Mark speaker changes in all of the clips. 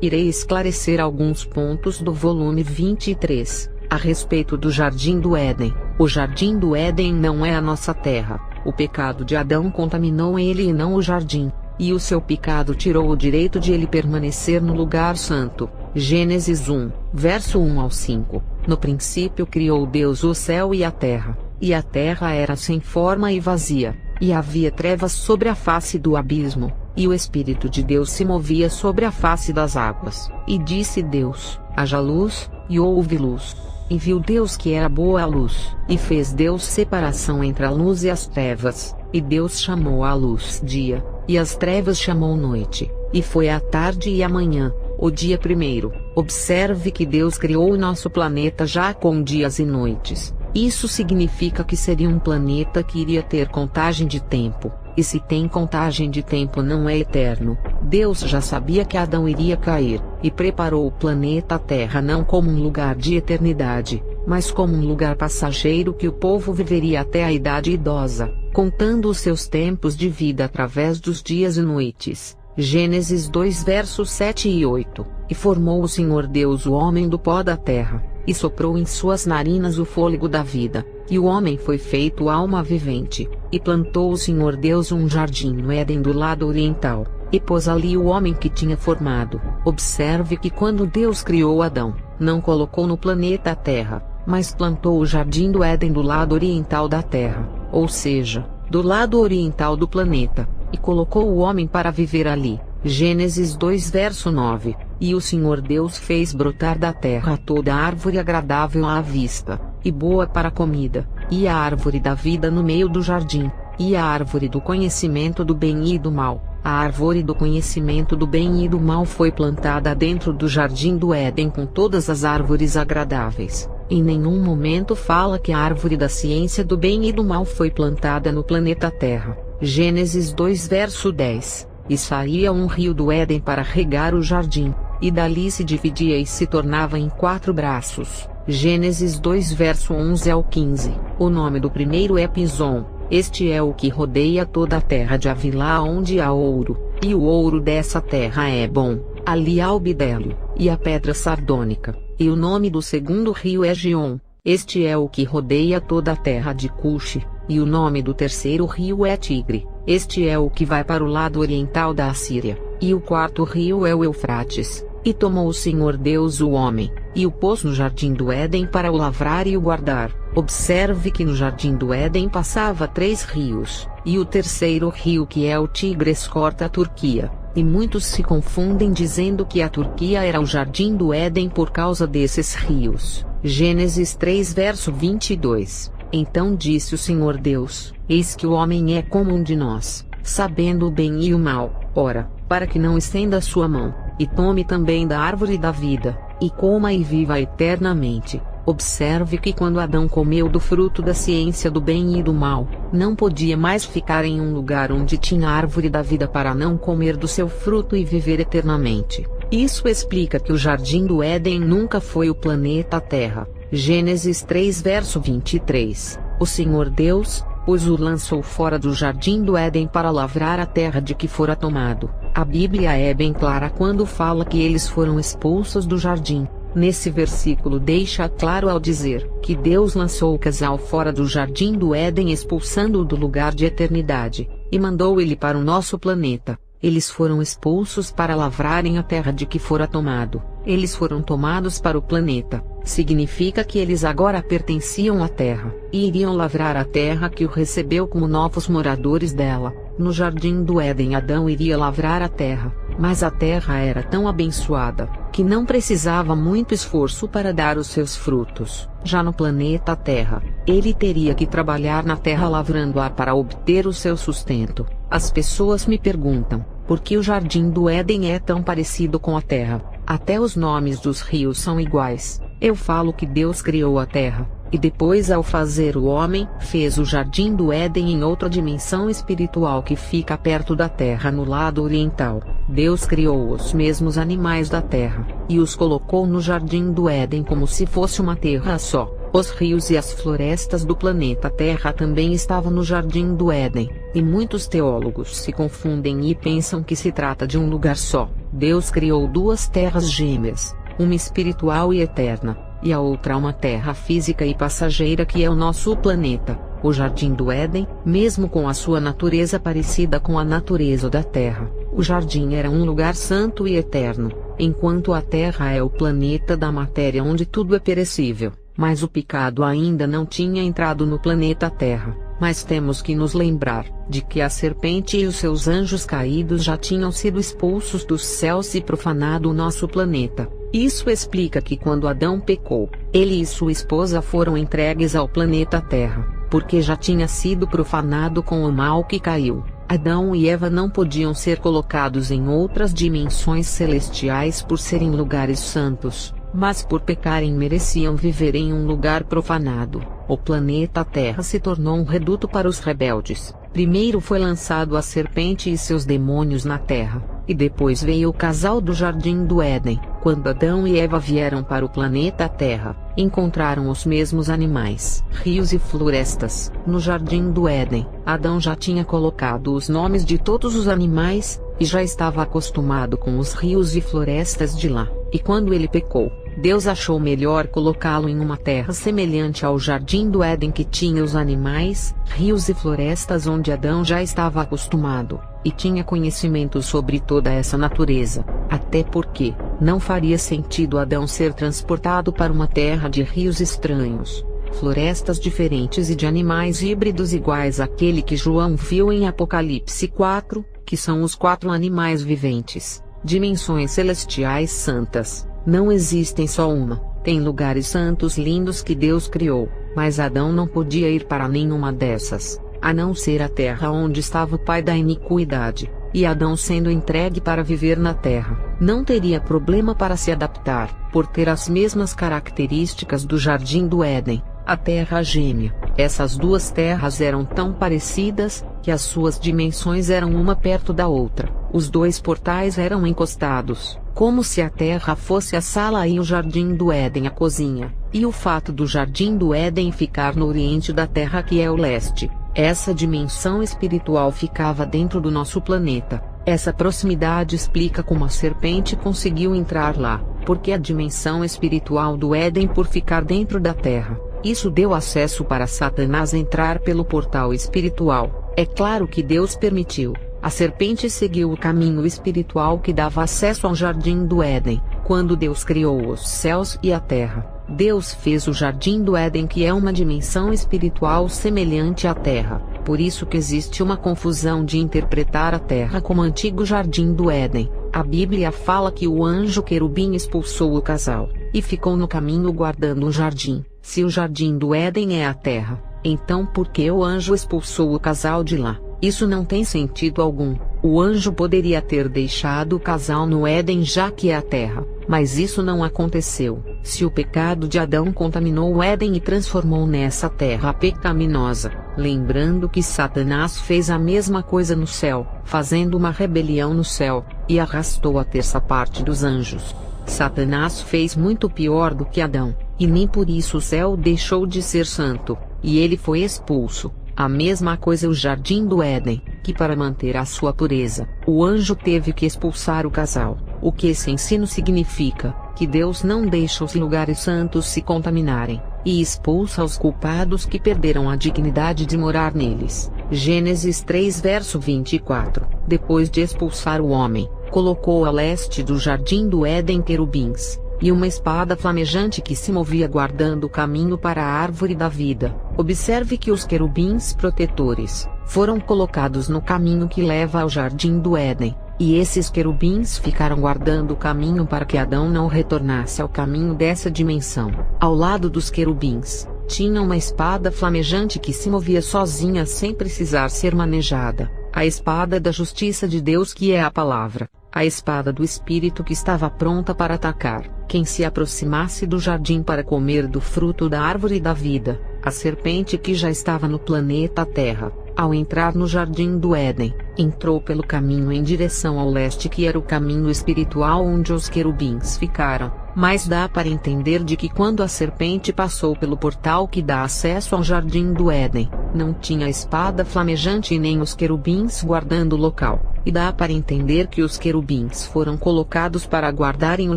Speaker 1: irei esclarecer alguns pontos do volume 23, a respeito do Jardim do Éden. O Jardim do Éden não é a nossa terra. O pecado de Adão contaminou ele e não o jardim, e o seu pecado tirou o direito de ele permanecer no lugar santo. Gênesis 1, verso 1 ao 5. No princípio criou Deus o céu e a terra era sem forma e vazia, e havia trevas sobre a face do abismo, e o Espírito de Deus se movia sobre a face das águas. E disse Deus: haja luz, e houve luz. E viu Deus que era boa a luz, e fez Deus separação entre a luz e as trevas, e Deus chamou a luz dia, e as trevas chamou noite, e foi a tarde e a manhã, o dia primeiro. Observe que Deus criou o nosso planeta já com dias e noites. Isso significa que seria um planeta que iria ter contagem de tempo, e se tem contagem de tempo não é eterno. Deus já sabia que Adão iria cair, e preparou o planeta Terra não como um lugar de eternidade, mas como um lugar passageiro que o povo viveria até a idade idosa, contando os seus tempos de vida através dos dias e noites. Gênesis 2 versos 7 e 8. E formou o Senhor Deus o homem do pó da terra, e soprou em suas narinas o fôlego da vida, e o homem foi feito alma vivente, e plantou o Senhor Deus um jardim no Éden do lado oriental, e pôs ali o homem que tinha formado. Observe que quando Deus criou Adão, não colocou no planeta Terra, mas plantou o jardim do Éden do lado oriental da terra, ou seja, do lado oriental do planeta, e colocou o homem para viver ali. Gênesis 2 verso 9. E o Senhor Deus fez brotar da terra toda árvore agradável à vista, e boa para a comida, e a árvore da vida no meio do jardim, e a árvore do conhecimento do bem e do mal. A árvore do conhecimento do bem e do mal foi plantada dentro do jardim do Éden com todas as árvores agradáveis. Em nenhum momento fala que a árvore da ciência do bem e do mal foi plantada no planeta Terra. Gênesis 2 verso 10. E saía um rio do Éden para regar o jardim, e dali se dividia e se tornava em 4 braços. Gênesis 2 verso 11 ao 15. O nome do primeiro é Pison. Este é o que rodeia toda a terra de Havilá onde há ouro, e o ouro dessa terra é bom. Ali há o bidélio, e a pedra sardônica, e o nome do segundo rio é Gion. Este é o que rodeia toda a terra de Cuxi, e o nome do terceiro rio é Tigre. Este é o que vai para o lado oriental da Assíria, e o quarto rio é o Eufrates. E tomou o Senhor Deus o homem, e o pôs no jardim do Éden para o lavrar e o guardar. Observe que no jardim do Éden passava 3 rios, e o terceiro rio que é o Tigres corta a Turquia, e muitos se confundem dizendo que a Turquia era o jardim do Éden por causa desses rios. Gênesis 3 verso 22. Então disse o Senhor Deus: eis que o homem é como um de nós, sabendo o bem e o mal. Ora, para que não estenda a sua mão, e tome também da árvore da vida, e coma e viva eternamente. Observe que quando Adão comeu do fruto da ciência do bem e do mal, não podia mais ficar em um lugar onde tinha a árvore da vida para não comer do seu fruto e viver eternamente. Isso explica que o jardim do Éden nunca foi o planeta Terra. Gênesis 3 verso 23. O Senhor Deus, pois o lançou fora do jardim do Éden para lavrar a terra de que fora tomado. A Bíblia é bem clara quando fala que eles foram expulsos do jardim. Nesse versículo deixa claro ao dizer que Deus lançou o casal fora do jardim do Éden expulsando-o do lugar de eternidade, e mandou ele para o nosso planeta. Eles foram expulsos para lavrarem a terra de que fora tomado. Eles foram tomados para o planeta. Significa que eles agora pertenciam à terra, e iriam lavrar a terra que o recebeu como novos moradores dela. No jardim do Éden Adão iria lavrar a terra, mas a terra era tão abençoada, que não precisava muito esforço para dar os seus frutos. Já no planeta Terra, ele teria que trabalhar na terra lavrando-a para obter o seu sustento. As pessoas me perguntam, por que o jardim do Éden é tão parecido com a terra? Até os nomes dos rios são iguais. Eu falo que Deus criou a terra, e depois ao fazer o homem, fez o jardim do Éden em outra dimensão espiritual que fica perto da terra no lado oriental. Deus criou os mesmos animais da terra, e os colocou no jardim do Éden como se fosse uma terra só. Os rios e as florestas do planeta Terra também estavam no jardim do Éden. e muitos teólogos se confundem e pensam que se trata de um lugar só. Deus criou duas terras gêmeas, uma espiritual e eterna, e a outra uma terra física e passageira que é o nosso planeta, o Jardim do Éden. Mesmo com a sua natureza parecida com a natureza da Terra, o jardim era um lugar santo e eterno, enquanto a Terra é o planeta da matéria onde tudo é perecível. Mas o pecado ainda não tinha entrado no planeta Terra. Mas temos que nos lembrar de que a serpente e os seus anjos caídos já tinham sido expulsos dos céus e profanado o nosso planeta. Isso explica que quando Adão pecou, ele e sua esposa foram entregues ao planeta Terra, porque já tinha sido profanado com o mal que caiu. Adão e Eva não podiam ser colocados em outras dimensões celestiais por serem lugares santos, mas por pecarem mereciam viver em um lugar profanado. O planeta Terra se tornou um reduto para os rebeldes. Primeiro foi lançado a serpente e seus demônios na Terra, e depois veio o casal do Jardim do Éden. Quando Adão e Eva vieram para o planeta Terra, encontraram os mesmos animais, rios e florestas. No Jardim do Éden, Adão já tinha colocado os nomes de todos os animais, e já estava acostumado com os rios e florestas de lá. E quando ele pecou, Deus achou melhor colocá-lo em uma terra semelhante ao Jardim do Éden que tinha os animais, rios e florestas onde Adão já estava acostumado, e tinha conhecimento sobre toda essa natureza. Até porque não faria sentido Adão ser transportado para uma terra de rios estranhos, florestas diferentes e de animais híbridos iguais àquele que João viu em Apocalipse 4, que são os 4 animais viventes, dimensões celestiais santas. Não existem só uma, tem lugares santos lindos que Deus criou, mas Adão não podia ir para nenhuma dessas, a não ser a terra onde estava o pai da iniquidade, e Adão sendo entregue para viver na terra, não teria problema para se adaptar, por ter as mesmas características do Jardim do Éden, a terra gêmea. Essas duas terras eram tão parecidas, que as suas dimensões eram uma perto da outra. Os dois portais eram encostados, como se a terra fosse a sala e o Jardim do Éden a cozinha, e o fato do Jardim do Éden ficar no oriente da terra que é o leste, essa dimensão espiritual ficava dentro do nosso planeta. Essa proximidade explica como a serpente conseguiu entrar lá, porque a dimensão espiritual do Éden por ficar dentro da terra, isso deu acesso para Satanás entrar pelo portal espiritual. É claro que Deus permitiu. A serpente seguiu o caminho espiritual que dava acesso ao Jardim do Éden. Quando Deus criou os céus e a terra, Deus fez o Jardim do Éden, que é uma dimensão espiritual semelhante à terra. Por isso que existe uma confusão de interpretar a terra como antigo Jardim do Éden. A Bíblia fala que o anjo querubim expulsou o casal, e ficou no caminho guardando o jardim. Se o Jardim do Éden é a terra, então por que o anjo expulsou o casal de lá? Isso não tem sentido algum. O anjo poderia ter deixado o casal no Éden já que é a terra, mas isso não aconteceu. Se o pecado de Adão contaminou o Éden e transformou nessa terra pecaminosa, lembrando que Satanás fez a mesma coisa no céu, fazendo uma rebelião no céu, e arrastou a terça parte dos anjos. Satanás fez muito pior do que Adão, e nem por isso o céu deixou de ser santo, e ele foi expulso. A mesma coisa o Jardim do Éden, que para manter a sua pureza, o anjo teve que expulsar o casal. O que esse ensino significa? Que Deus não deixa os lugares santos se contaminarem, e expulsa os culpados que perderam a dignidade de morar neles. Gênesis 3 verso 24. Depois de expulsar o homem, colocou a leste do Jardim do Éden querubins, e uma espada flamejante que se movia guardando o caminho para a árvore da vida. Observe que os querubins protetores foram colocados no caminho que leva ao Jardim do Éden, e esses querubins ficaram guardando o caminho para que Adão não retornasse ao caminho dessa dimensão. Ao lado dos querubins, tinha uma espada flamejante que se movia sozinha sem precisar ser manejada. A espada da justiça de Deus, que é a palavra. A espada do Espírito que estava pronta para atacar quem se aproximasse do jardim para comer do fruto da árvore da vida. A serpente que já estava no planeta Terra, ao entrar no Jardim do Éden, entrou pelo caminho em direção ao leste, que era o caminho espiritual onde os querubins ficaram. mas dá para entender de que quando a serpente passou pelo portal que dá acesso ao jardim do Éden, não tinha espada flamejante e nem os querubins guardando o local, e dá para entender que os querubins foram colocados para guardarem o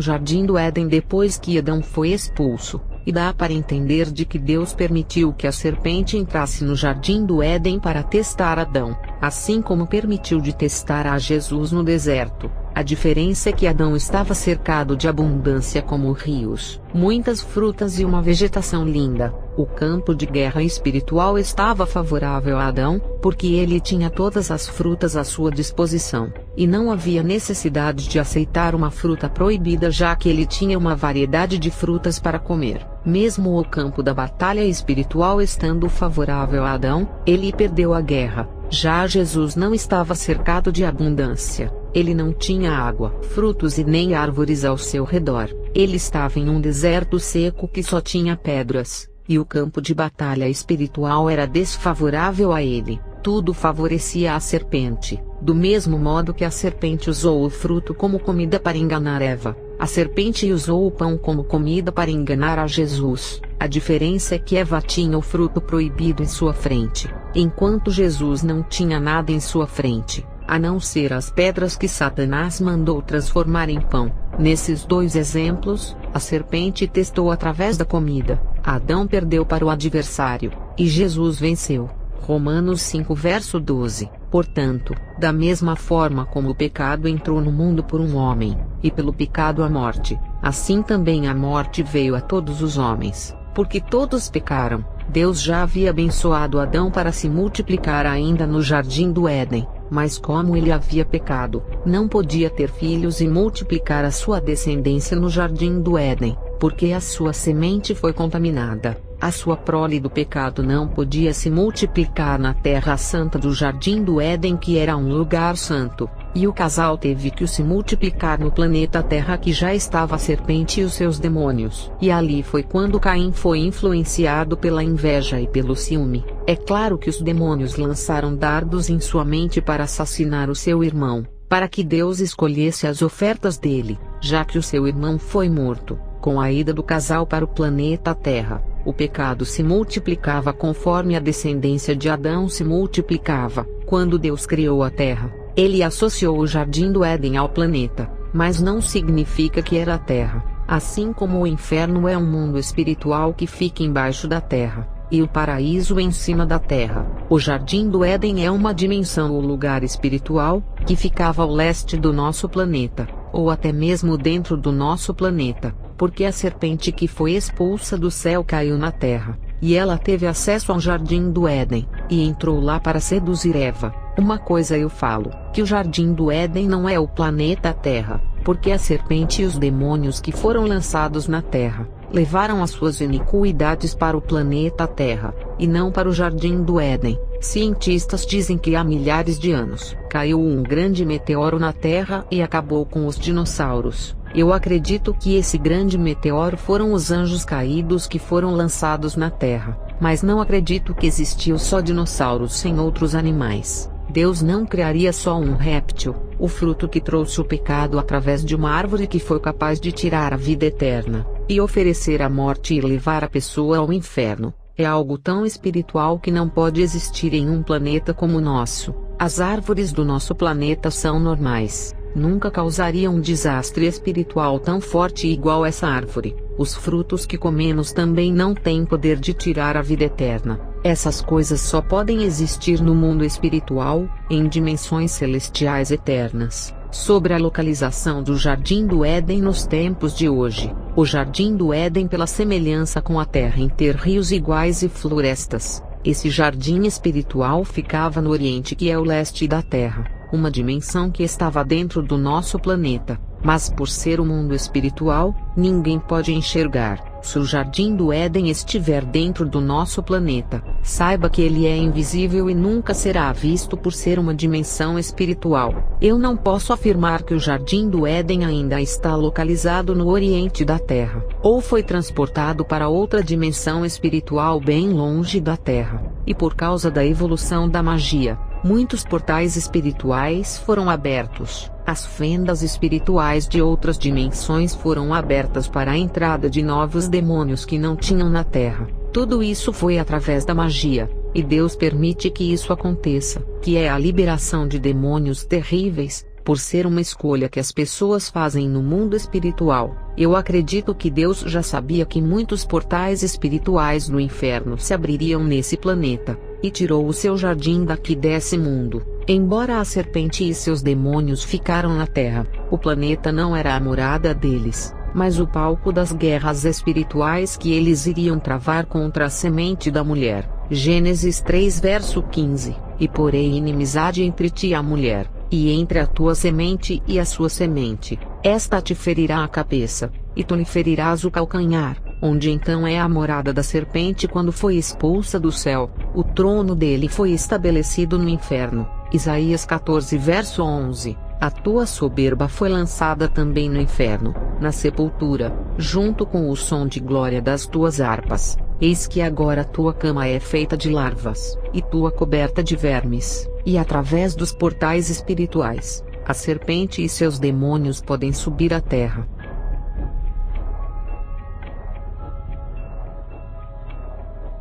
Speaker 1: jardim do Éden depois que Adão foi expulso. E dá para entender de que Deus permitiu que a serpente entrasse no jardim do Éden para testar Adão, assim como permitiu de testar a Jesus no deserto. A diferença é que Adão estava cercado de abundância como rios, muitas frutas e uma vegetação linda. O campo de guerra espiritual estava favorável a Adão, porque ele tinha todas as frutas à sua disposição, e não havia necessidade de aceitar uma fruta proibida já que ele tinha uma variedade de frutas para comer. Mesmo o campo da batalha espiritual estando favorável a Adão, ele perdeu a guerra. Já Jesus não estava cercado de abundância. Ele não tinha água, frutos e nem árvores ao seu redor. Ele estava em um deserto seco que só tinha pedras, e o campo de batalha espiritual era desfavorável a ele. Tudo favorecia a serpente. Do mesmo modo que a serpente usou o fruto como comida para enganar Eva, a serpente usou o pão como comida para enganar a Jesus. A diferença é que Eva tinha o fruto proibido em sua frente, enquanto Jesus não tinha nada em sua frente, a não ser as pedras que Satanás mandou transformar em pão. Nesses dois exemplos, a serpente testou através da comida, Adão perdeu para o adversário, e Jesus venceu. Romanos 5 verso 12. Portanto, da mesma forma como o pecado entrou no mundo por um homem, e pelo pecado a morte, assim também a morte veio a todos os homens, porque todos pecaram. Deus já havia abençoado Adão para se multiplicar ainda no jardim do Éden, mas como ele havia pecado, não podia ter filhos e multiplicar a sua descendência no jardim do Éden, porque a sua semente foi contaminada. A sua prole do pecado não podia se multiplicar na terra santa do jardim do Éden, que era um lugar santo, e o casal teve que se multiplicar no planeta Terra, que já estava a serpente e os seus demônios. E ali foi quando Caim foi influenciado pela inveja e pelo ciúme. É claro que os demônios lançaram dardos em sua mente para assassinar o seu irmão, para que Deus escolhesse as ofertas dele, já que o seu irmão foi morto. Com a ida do casal para o planeta Terra, o pecado se multiplicava conforme a descendência de Adão se multiplicava. Quando Deus criou a Terra, ele associou o jardim do Éden ao planeta, mas não significa que era a Terra. Assim como o inferno é um mundo espiritual que fica embaixo da Terra, e o paraíso em cima da Terra, o jardim do Éden é uma dimensão ou lugar espiritual, que ficava ao leste do nosso planeta, ou até mesmo dentro do nosso planeta, porque a serpente que foi expulsa do céu caiu na terra, e ela teve acesso ao jardim do Éden, e entrou lá para seduzir Eva. Uma coisa eu falo, que o jardim do Éden não é o planeta Terra, porque a serpente e os demônios que foram lançados na terra, levaram as suas iniquidades para o planeta Terra, e não para o jardim do Éden. Cientistas dizem que há milhares de anos, caiu um grande meteoro na Terra e acabou com os dinossauros. Eu acredito que esse grande meteoro foram os anjos caídos que foram lançados na Terra, mas não acredito que existiu só dinossauros sem outros animais. Deus não criaria só um réptil, o fruto que trouxe o pecado através de uma árvore que foi capaz de tirar a vida eterna, e oferecer a morte e levar a pessoa ao inferno. É algo tão espiritual que não pode existir em um planeta como o nosso. As árvores do nosso planeta são normais, nunca causariam um desastre espiritual tão forte igual essa árvore. Os frutos que comemos também não têm poder de tirar a vida eterna. Essas coisas só podem existir no mundo espiritual, em dimensões celestiais eternas. Sobre a localização do Jardim do Éden nos tempos de hoje, o Jardim do Éden, pela semelhança com a Terra em ter rios iguais e florestas, esse jardim espiritual ficava no Oriente, que é o leste da Terra, uma dimensão que estava dentro do nosso planeta, mas por ser o mundo espiritual, ninguém pode enxergar. Se o Jardim do Éden estiver dentro do nosso planeta, saiba que ele é invisível e nunca será visto por ser uma dimensão espiritual. Eu não posso afirmar que o Jardim do Éden ainda está localizado no Oriente da Terra, ou foi transportado para outra dimensão espiritual bem longe da Terra, e por causa da evolução da magia, Muitos portais espirituais foram abertos, as fendas espirituais de outras dimensões foram abertas para a entrada de novos demônios que não tinham na Terra. Tudo isso foi através da magia, e Deus permite que isso aconteça, que é a liberação de demônios terríveis, por ser uma escolha que as pessoas fazem no mundo espiritual. Eu acredito que Deus já sabia que muitos portais espirituais no inferno se abririam nesse planeta, e tirou o seu jardim daqui desse mundo. Embora a serpente e seus demônios ficaram na Terra, o planeta não era a morada deles, mas o palco das guerras espirituais que eles iriam travar contra a semente da mulher. Gênesis 3 verso 15, e porei inimizade entre ti e a mulher, e entre a tua semente e a sua semente, esta te ferirá a cabeça, e tu lhe ferirás o calcanhar, onde então é a morada da serpente quando foi expulsa do céu, o trono dele foi estabelecido no inferno. Isaías 14 verso 11, a tua soberba foi lançada também no inferno, na sepultura, junto com o som de glória das tuas harpas. Eis que agora tua cama é feita de larvas, e tua coberta de vermes, e através dos portais espirituais, a serpente e seus demônios podem subir à terra.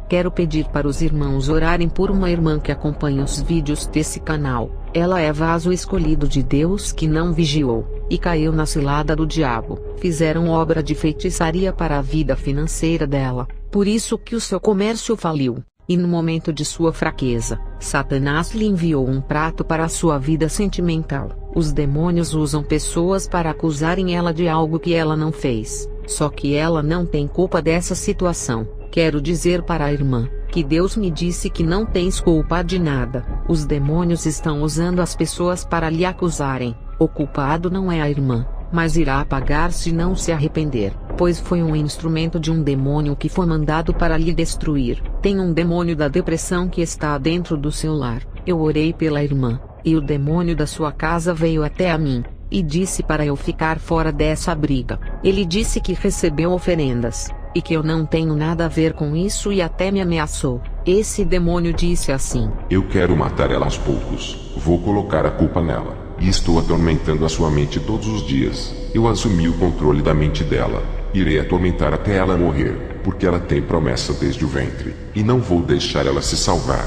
Speaker 1: Quero pedir para os irmãos orarem por uma irmã que acompanha os vídeos desse canal. Ela é vaso escolhido de Deus que não vigiou, e caiu na cilada do diabo. Fizeram obra de feitiçaria para a vida financeira dela, por isso que o seu comércio faliu, e no momento de sua fraqueza, Satanás lhe enviou um prato para a sua vida sentimental. Os demônios usam pessoas para acusarem ela de algo que ela não fez, só que ela não tem culpa dessa situação. Quero dizer para a irmã, que Deus me disse que não tens culpa de nada. Os demônios estão usando as pessoas para lhe acusarem. O culpado não é a irmã, mas irá pagar se não se arrepender, pois foi um instrumento de um demônio que foi mandado para lhe destruir. Tem um demônio da depressão que está dentro do seu lar. Eu orei pela irmã, e o demônio da sua casa veio até a mim, e disse para eu ficar fora dessa briga. Ele disse que recebeu oferendas, e que eu não tenho nada a ver com isso e até me ameaçou. Esse demônio disse assim:
Speaker 2: eu quero matar ela aos poucos, vou colocar a culpa nela, e estou atormentando a sua mente todos os dias. Eu assumi o controle da mente dela, irei atormentar até ela morrer, porque ela tem promessa desde o ventre, e não vou deixar ela se salvar.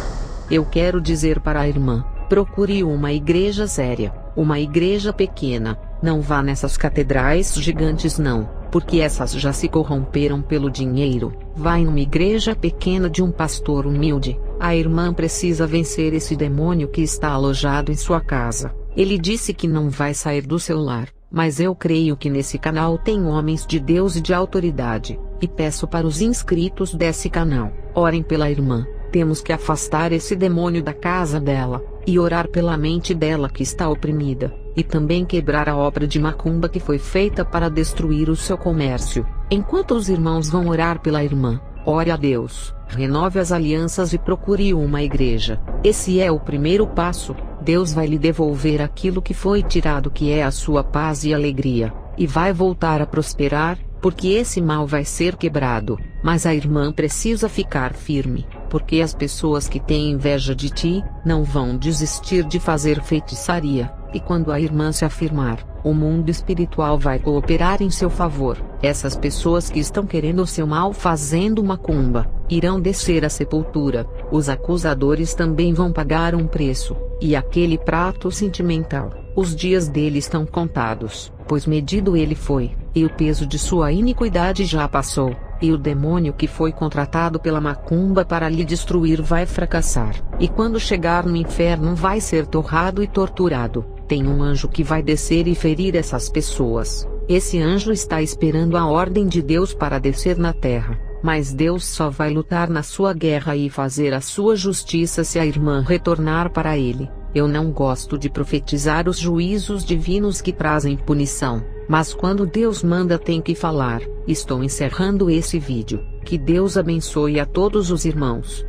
Speaker 1: Eu quero dizer para a irmã, procure uma igreja séria, uma igreja pequena, não vá nessas catedrais gigantes não, porque essas já se corromperam pelo dinheiro. Vai numa igreja pequena de um pastor humilde. A irmã precisa vencer esse demônio que está alojado em sua casa. Ele disse que não vai sair do seu lar, mas eu creio que nesse canal tem homens de Deus e de autoridade, e peço para os inscritos desse canal, orem pela irmã. Temos que afastar esse demônio da casa dela, e orar pela mente dela que está oprimida, e também quebrar a obra de macumba que foi feita para destruir o seu comércio. Enquanto os irmãos vão orar pela irmã, ore a Deus, renove as alianças e procure uma igreja. Esse é o primeiro passo. Deus vai lhe devolver aquilo que foi tirado, que é a sua paz e alegria, e vai voltar a prosperar, porque esse mal vai ser quebrado. Mas a irmã precisa ficar firme, porque as pessoas que têm inveja de ti, não vão desistir de fazer feitiçaria, e quando a irmã se afirmar, o mundo espiritual vai cooperar em seu favor. Essas pessoas que estão querendo o seu mal fazendo macumba, irão descer à sepultura. Os acusadores também vão pagar um preço, e aquele prato sentimental, os dias dele estão contados, pois medido ele foi, e o peso de sua iniquidade já passou. E o demônio que foi contratado pela macumba para lhe destruir vai fracassar, e quando chegar no inferno vai ser torrado e torturado. Tem um anjo que vai descer e ferir essas pessoas. Esse anjo está esperando a ordem de Deus para descer na terra, mas Deus só vai lutar na sua guerra e fazer a sua justiça se a irmã retornar para ele. Eu não gosto de profetizar os juízos divinos que trazem punição, mas quando Deus manda tem que falar. Estou encerrando esse vídeo. Que Deus abençoe a todos os irmãos.